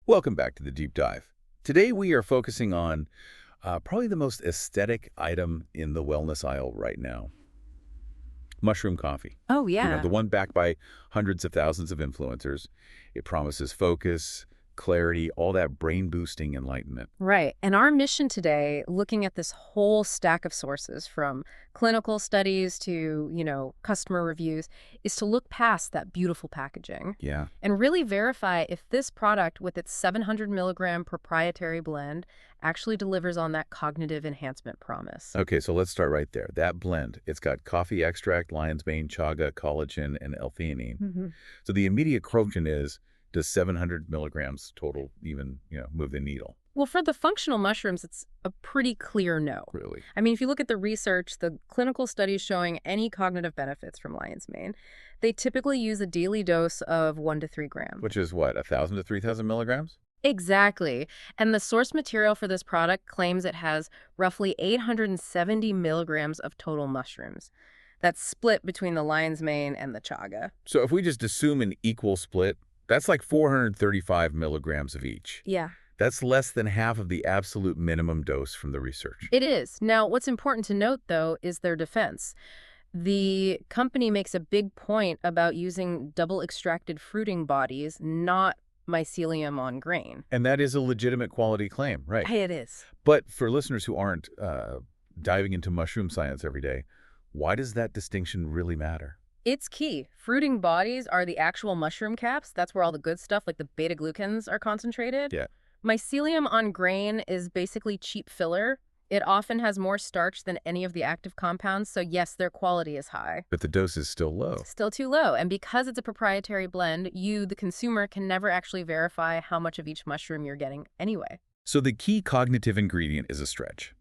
Welcome back to the Deep Dive. Today we are focusing on probably the most aesthetic item in the wellness aisle right now, mushroom coffee. Oh, The yeah. one backed by hundreds of thousands of influencers. It promises focus, clarity, all that brain-boosting enlightenment. Right. And our mission today, looking at this whole stack of sources from clinical studies to, customer reviews, is to look past that beautiful packaging Yeah. and really verify if this product with its 700 milligram proprietary blend actually delivers on that cognitive enhancement promise. Okay, so let's start right there. That blend, it's got coffee extract, lion's mane, chaga, collagen, and L-theanine. Mhm. So the immediate question is, does 700 milligrams total even, move the needle? Well, for the functional mushrooms, it's a pretty clear no. Really? I mean, if you look at the research, the clinical studies showing any cognitive benefits from lion's mane, they typically use a daily dose of 1 to 3 grams. Which is what, 1,000 to 3,000 milligrams? Exactly. And the source material for this product claims it has roughly 870 milligrams of total mushrooms. That's split between the lion's mane and the chaga. So if we just assume an equal split, that's like 435 milligrams of each. Yeah. That's less than half of the absolute minimum dose from the research. It is. Now, what's important to note, though, is their defense. The company makes a big point about using double extracted fruiting bodies, not mycelium on grain. And that is a legitimate quality claim, right? Hey, it is. But for listeners who aren't diving into mushroom science every day, why does that distinction really matter? It's key. Fruiting bodies are the actual mushroom caps. That's where all the good stuff, like the beta-glucans, are concentrated. Yeah. Mycelium on grain is basically cheap filler. It often has more starch than any of the active compounds, so yes, their quality is high. But the dose is still low. Still too low, and because it's a proprietary blend, you, the consumer, can never actually verify how much of each mushroom you're getting anyway. So the key cognitive ingredient is a stretch.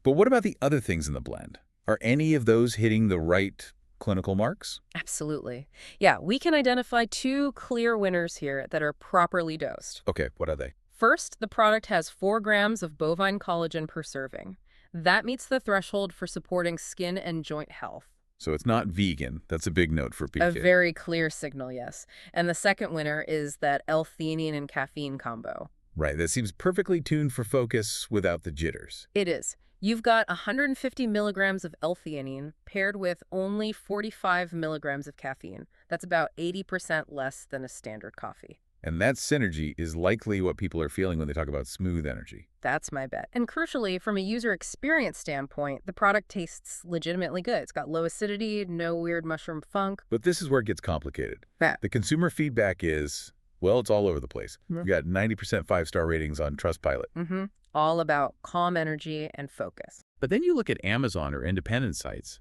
But what about the other things in the blend? Are any of those hitting the right clinical marks? Absolutely. Yeah, we can identify two clear winners here that are properly dosed. Okay, what are they? First, the product has 4 grams of bovine collagen per serving. That meets the threshold for supporting skin and joint health. So it's not vegan. That's a big note for A people. very clear signal, yes. And the second winner is that L-theanine and caffeine combo. Right, that seems perfectly tuned for focus without the jitters. It is. You've got 150 milligrams of L-theanine paired with only 45 milligrams of caffeine. That's about 80% less than a standard coffee. And that synergy is likely what people are feeling when they talk about smooth energy. That's my bet. And crucially, from a user experience standpoint, the product tastes legitimately good. It's got low acidity, no weird mushroom funk. But this is where it gets complicated. Yeah. The consumer feedback is, well, it's all over the place. Mhm. We've got 90% five-star ratings on Trustpilot. All about calm energy and focus. But then you look at Amazon or independent sites,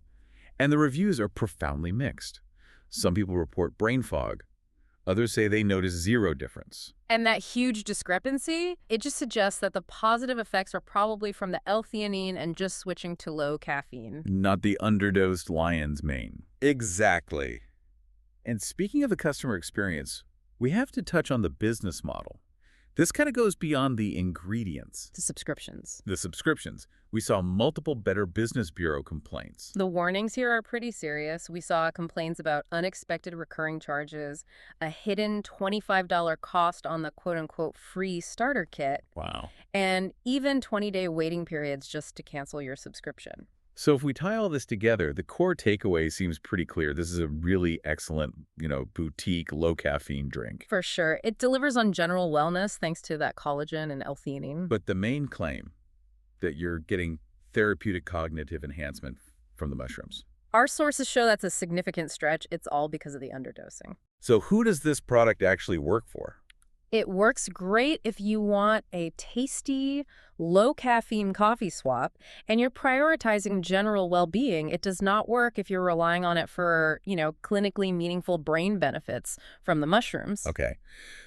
and the reviews are profoundly mixed. Some people report brain fog. Others say they notice zero difference. And that huge discrepancy, it just suggests that the positive effects are probably from the L-theanine and just switching to low caffeine. Not the underdosed lion's mane. Exactly. And speaking of the customer experience, we have to touch on the business model. This kind of goes beyond the ingredients. To subscriptions. The subscriptions. We saw multiple Better Business Bureau complaints. The warnings here are pretty serious. We saw complaints about unexpected recurring charges, a hidden $25 cost on the quote-unquote free starter kit, Wow. and even 20-day waiting periods just to cancel your subscription. So if we tie all this together, the core takeaway seems pretty clear. This is a really excellent, boutique, low-caffeine drink. For sure. It delivers on general wellness thanks to that collagen and L-theanine. But the main claim that you're getting therapeutic cognitive enhancement from the mushrooms. Our sources show that's a significant stretch. It's all because of the underdosing. So who does this product actually work for? It works great if you want a tasty, low-caffeine coffee swap and you're prioritizing general well-being. It does not work if you're relying on it for, clinically meaningful brain benefits from the mushrooms. Okay.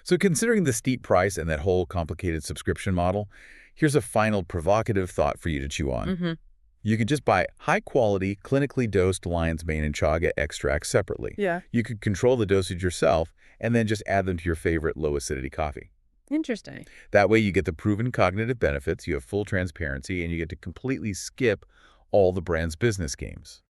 So considering the steep price and that whole complicated subscription model, here's a final provocative thought for you to chew on. You could just buy high-quality, clinically dosed lion's mane and chaga extracts separately. Yeah. You could control the dosage yourself and then just add them to your favorite low-acidity coffee. Interesting. That way you get the proven cognitive benefits, you have full transparency, and you get to completely skip all the brand's business games.